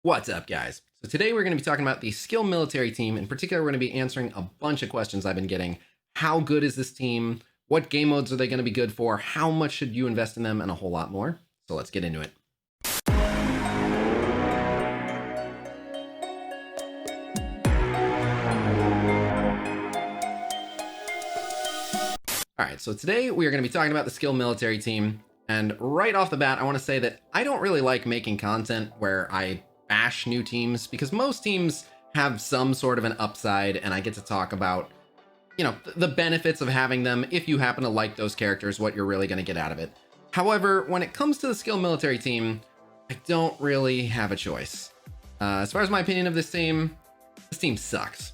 What's up, guys? So today we're going to be talking about the skill military team. In particular, we're going to be answering a bunch of questions I've been getting. How good is this team? What game modes are they going to be good for? How much should you invest in them? And a whole lot more. So let's get into it. All right, so today we are going to be talking about the skill military team. And right off the bat, I want to say that I don't really like making content where I bash new teams, because most teams have some sort of an upside, and I get to talk about, the benefits of having them if you happen to like those characters, what you're really going to get out of it. However, when it comes to the skill military team, I don't really have a choice. As far as my opinion of this team sucks.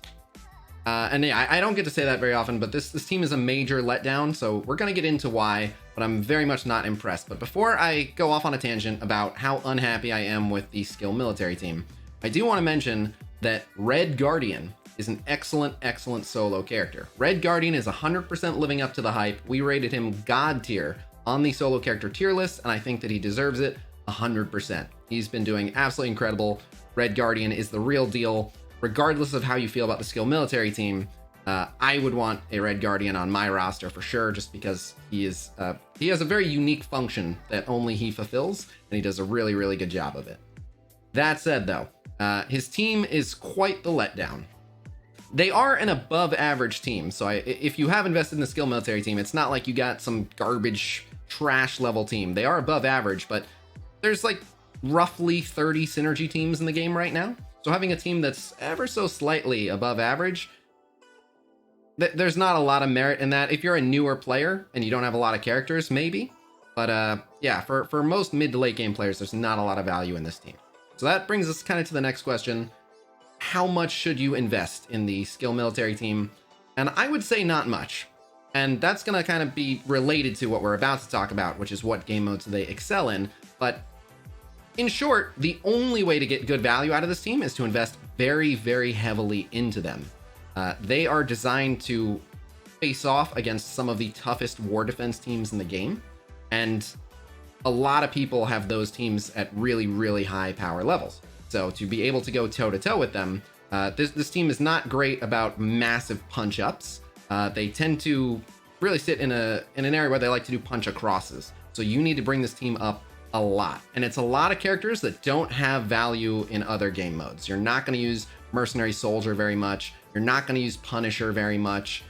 And yeah, I don't get to say that very often, but this team is a major letdown, so we're going to get into why, but I'm very much not impressed. But before I go off on a tangent about how unhappy I am with the skill military team, I do want to mention that Red Guardian is an excellent solo character. Red Guardian is 100% living up to the hype. We rated him God tier on the solo character tier list, and I think that he deserves it 100%. He's been doing absolutely incredible. Red Guardian is the real deal. Regardless of how you feel about the skill military team, I would want a Red Guardian on my roster for sure, just because he has a very unique function that only he fulfills, and he does a really good job of it. That said, though, his team is quite the letdown. They are an above average team, so if you have invested in the skill military team, it's not like you got some garbage trash level team. They are above average, but there's like roughly 30 synergy teams in the game right now. So having a team that's ever so slightly above average, there's not a lot of merit in that. If you're a newer player and you don't have a lot of characters, maybe. But yeah, for most mid to late game players, there's not a lot of value in this team. So that brings us kind of to the next question. How much should you invest in the skill military team? And I would say not much. And that's going to kind of be related to what we're about to talk about, which is what game modes they excel in. But in short, the only way to get good value out of this team is to invest very heavily into them. They are designed to face off against some of the toughest war defense teams in the game, and a lot of people have those teams at really high power levels. So to be able to go toe-to-toe with them, this team is not great about massive punch-ups. They tend to really sit in an area where they like to do punch-acrosses. So you need to bring this team up a lot, and it's a lot of characters that don't have value in other game modes. You're not going to use Mercenary Soldier very much. You're not going to use Punisher very much.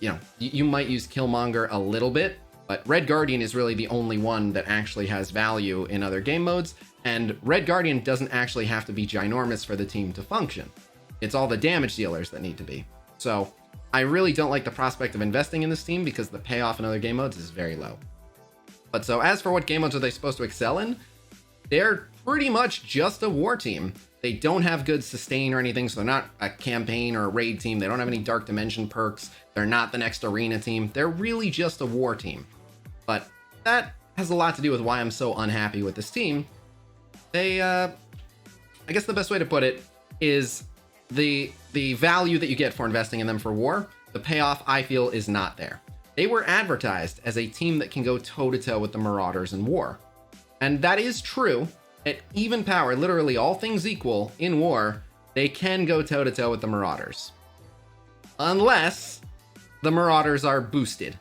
You might use Killmonger a little bit, but Red Guardian is really the only one that actually has value in other game modes, and Red Guardian doesn't actually have to be ginormous for the team to function. It's all the damage dealers that need to be. So I really don't like the prospect of investing in this team because the payoff in other game modes is very low. But so as for what game modes are they supposed to excel in, they're pretty much just a war team. They don't have good sustain or anything, so they're not a campaign or a raid team. They don't have any Dark Dimension perks. They're not the next arena team. They're really just a war team. But that has a lot to do with why I'm so unhappy with this team. I guess the best way to put it is the value that you get for investing in them for war, the payoff I feel is not there. They were advertised as a team that can go toe-to-toe with the Marauders in war. And that is true. At even power, literally all things equal, in war, they can go toe-to-toe with the Marauders. Unless the Marauders are boosted.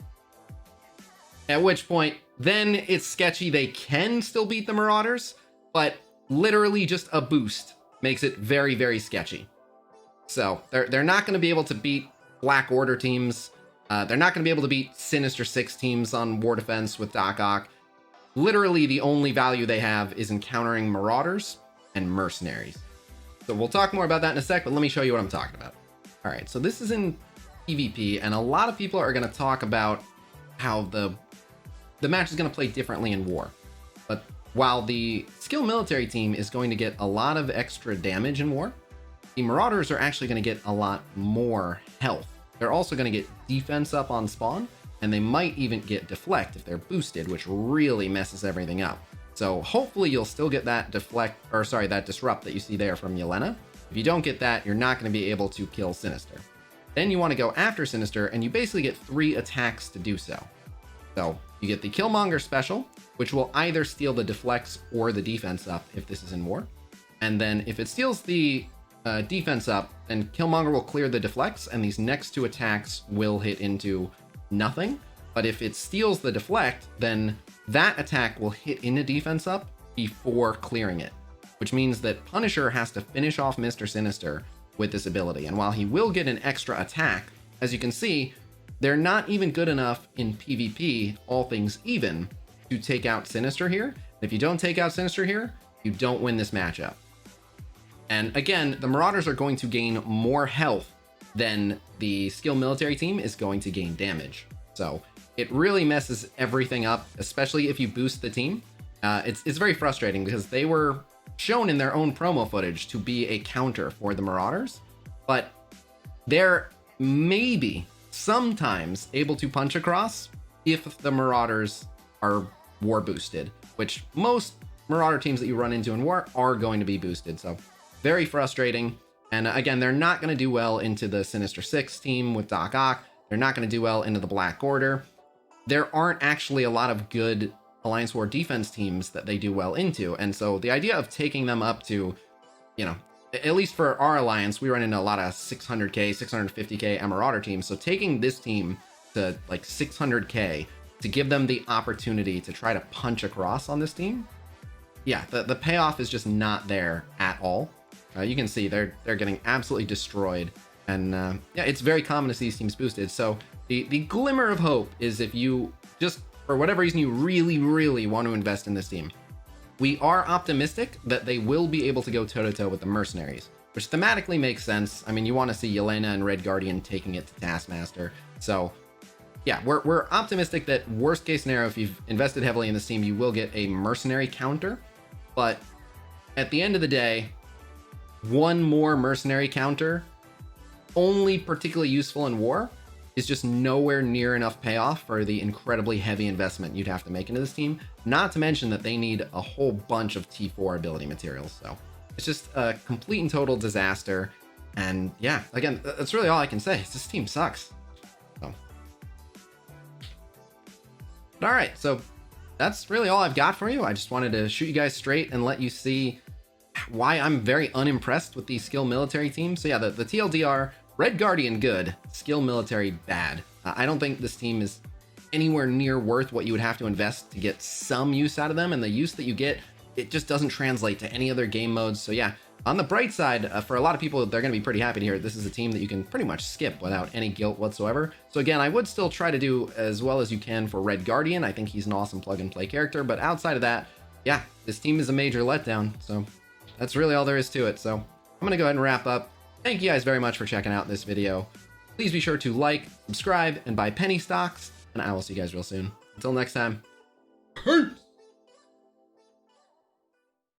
At which point, then it's sketchy they can still beat the Marauders, but literally just a boost makes it very sketchy. So, they're not going to be able to beat Black Order teams. They're not going to be able to beat Sinister Six teams on War Defense with Doc Ock. Literally, the only value they have is encountering Marauders and Mercenaries. So we'll talk more about that in a sec, but let me show you what I'm talking about. All right, so this is in PvP, and a lot of people are going to talk about how the match is going to play differently in war. But while the skill military team is going to get a lot of extra damage in war, the Marauders are actually going to get a lot more health. They're also going to get defense up on spawn, and they might even get deflect if they're boosted, which really messes everything up. So hopefully you'll still get that that disrupt that you see there from Yelena. If you don't get that, you're not going to be able to kill Sinister. Then you want to go after Sinister, and you basically get 3 attacks to do so. So you get the Killmonger special, which will either steal the deflects or the defense up if this is in war. And then if it steals the defense up, then Killmonger will clear the deflects, and these next two attacks will hit into nothing. But if it steals the deflect, then that attack will hit into defense up before clearing it, which means that Punisher has to finish off Mr. Sinister with this ability. And while he will get an extra attack, as you can see, they're not even good enough in PvP, all things even, to take out Sinister here. If you don't take out Sinister here, you don't win this matchup. And again, the Marauders are going to gain more health than the skill military team is going to gain damage. So it really messes everything up, especially if you boost the team. It's very frustrating because they were shown in their own promo footage to be a counter for the Marauders, but they're maybe sometimes able to punch across if the Marauders are war boosted, which most Marauder teams that you run into in war are going to be boosted. So very frustrating. And again, they're not going to do well into the Sinister Six team with Doc Ock. They're not going to do well into the Black Order. There aren't actually a lot of good Alliance War defense teams that they do well into. And so the idea of taking them up to, you know, at least for our alliance, we run into a lot of 600k, 650k Marauder teams. So taking this team to like 600k to give them the opportunity to try to punch across on this team, yeah, the payoff is just not there at all. You can see they're getting absolutely destroyed. And yeah, it's very common to see these teams boosted. So the glimmer of hope is if you just, for whatever reason, you really, really want to invest in this team. We are optimistic that they will be able to go toe-to-toe with the Mercenaries, which thematically makes sense. I mean, you want to see Yelena and Red Guardian taking it to Taskmaster. So yeah, we're optimistic that worst case scenario, if you've invested heavily in this team, you will get a Mercenary counter. But at the end of the day, one more Mercenary counter, only particularly useful in war, is just nowhere near enough payoff for the incredibly heavy investment you'd have to make into this team. Not to mention that they need a whole bunch of T4 ability materials. So it's just a complete and total disaster. And yeah, again, that's really all I can say. This team sucks. So. But all right, so that's really all I've got for you. I just wanted to shoot you guys straight and let you see why I'm very unimpressed with these skill military teams. So yeah, the TLDR, Red Guardian good, skill military bad. I don't think this team is anywhere near worth what you would have to invest to get some use out of them, and the use that you get, it just doesn't translate to any other game modes. So yeah, on the bright side, for a lot of people, they're going to be pretty happy to hear this is a team that you can pretty much skip without any guilt whatsoever. So again, I would still try to do as well as you can for Red Guardian. I think he's an awesome plug and play character, but outside of that, yeah, this team is a major letdown. So that's really all there is to it. So I'm going to go ahead and wrap up. Thank you guys very much for checking out this video. Please be sure to like, subscribe, and buy penny stocks, and I will see you guys real soon. Until next time. Peace!